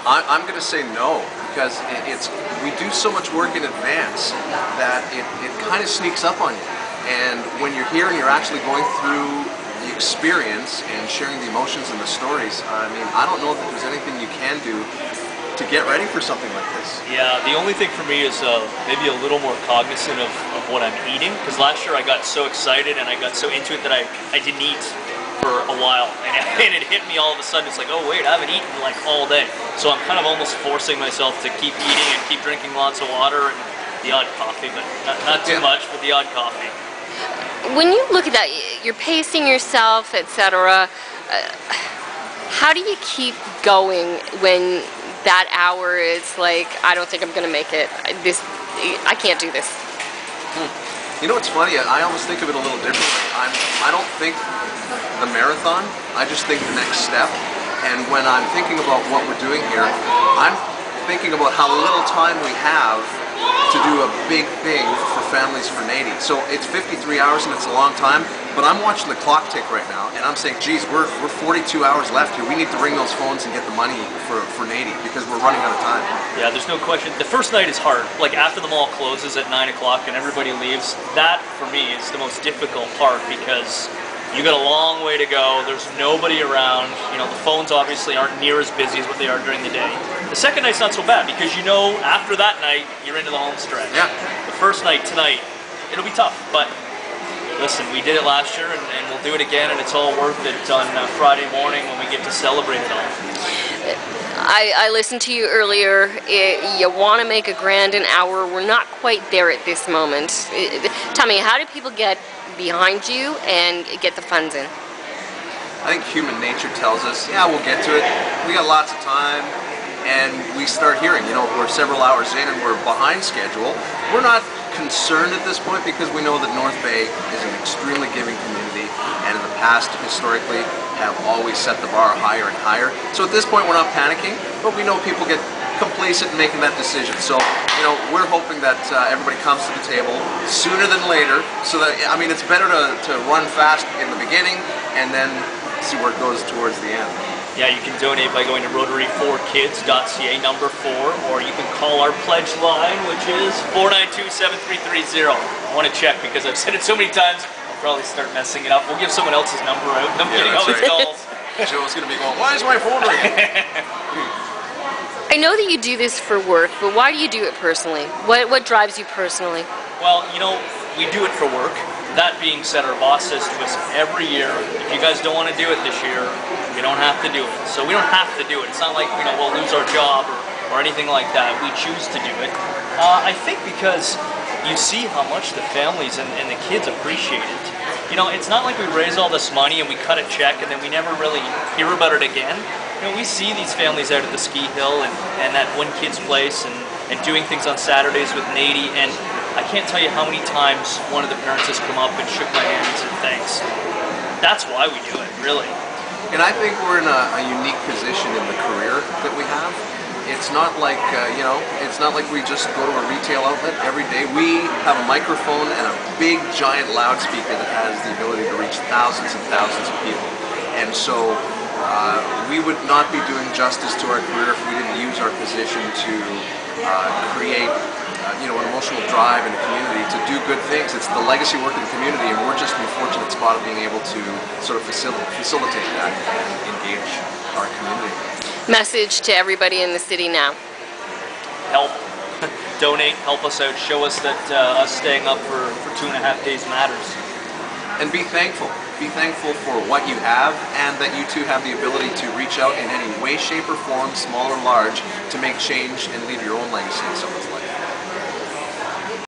I'm going to say no, because we do so much work in advance that it kind of sneaks up on you. And when you're here and you're actually going through the experience and sharing the emotions and the stories, I mean, I don't know that there's anything you can do to get ready for something like this. Yeah, the only thing for me is maybe a little more cognizant of what I'm eating, because last year I got so excited and I got so into it that I didn't eat for a while, and it hit me all of a sudden. It's like, oh wait, I haven't eaten like all day. So I'm kind of almost forcing myself to keep eating and keep drinking lots of water and the odd coffee, but not too much, but the odd coffee. When you look at that, you're pacing yourself, etc. How do you keep going when that hour is like, I don't think I'm going to make it. I can't do this. You know what's funny? I always think of it a little differently. I don't think the marathon, I just think the next step. And when I'm thinking about what we're doing here, I'm thinking about how little time we have to do a big thing for Families for NAIDI. So it's 53 hours and it's a long time, but I'm watching the clock tick right now and I'm saying, geez, we're 42 hours left here. We need to ring those phones and get the money for NAIDI because we're running out of time. Yeah, there's no question. The first night is hard. Like after the mall closes at 9 o'clock and everybody leaves, that for me is the most difficult part because you got a long way to go. There's nobody around. You know, the phones obviously aren't near as busy as what they are during the day. The second night's not so bad because you know after that night, you're into the home stretch. Yeah. The first night, tonight, it'll be tough. But listen, we did it last year and we'll do it again, and it's all worth it on Friday morning when we get to celebrate it all. I listened to you earlier. You want to make a grand an hour. We're not quite there at this moment. Tell me, how do people get behind you and get the funds in? I think human nature tells us, yeah, we'll get to it. We got lots of time. And we start hearing, you know, we're several hours in and we're behind schedule. We're not concerned at this point because we know that North Bay is an extremely giving community and in the past, historically, have always set the bar higher and higher. So at this point, we're not panicking, but we know people get complacent in making that decision. So, you know, we're hoping that everybody comes to the table sooner than later so that, I mean, it's better to run fast in the beginning and then see where it goes towards the end. Yeah, you can donate by going to Rotary4Kids.ca #4, or you can call our pledge line, which is 492-7330. I want to check because I've said it so many times, I'll probably start messing it up. We'll give someone else's number out. I'm getting all these calls. Joe's going to be going, why is my phone ringing? I know that you do this for work, but why do you do it personally? What drives you personally? Well, you know, we do it for work. That being said, our boss says to us every year, if you guys don't want to do it this year, you don't have to do it. So we don't have to do it. It's not like, you know, we'll lose our job or anything like that. We choose to do it. I think because you see how much the families and the kids appreciate it. You know, it's not like we raise all this money and we cut a check and then we never really hear about it again. You know, we see these families out at the ski hill and at One Kids Place and doing things on Saturdays with NAIDI, and I can't tell you how many times one of the parents has come up and shook my hand and said thanks. That's why we do it, really. And I think we're in a unique position in the career that we have. It's not like, you know, it's not like we just go to a retail outlet every day. We have a microphone and a big, giant loudspeaker that has the ability to reach thousands and thousands of people. And so we would not be doing justice to our career if we didn't use our position to create you know, an emotional drive in the community to do good things. It's the legacy work of the community, and we're just in the fortunate spot of being able to sort of facilitate that and engage our community. Message to everybody in the city now. Help. Donate, help us out, show us that us staying up for 2.5 days matters. And be thankful. Be thankful for what you have and that you too have the ability to reach out in any way, shape, or form, small or large, to make change and leave your own legacy in someone's life.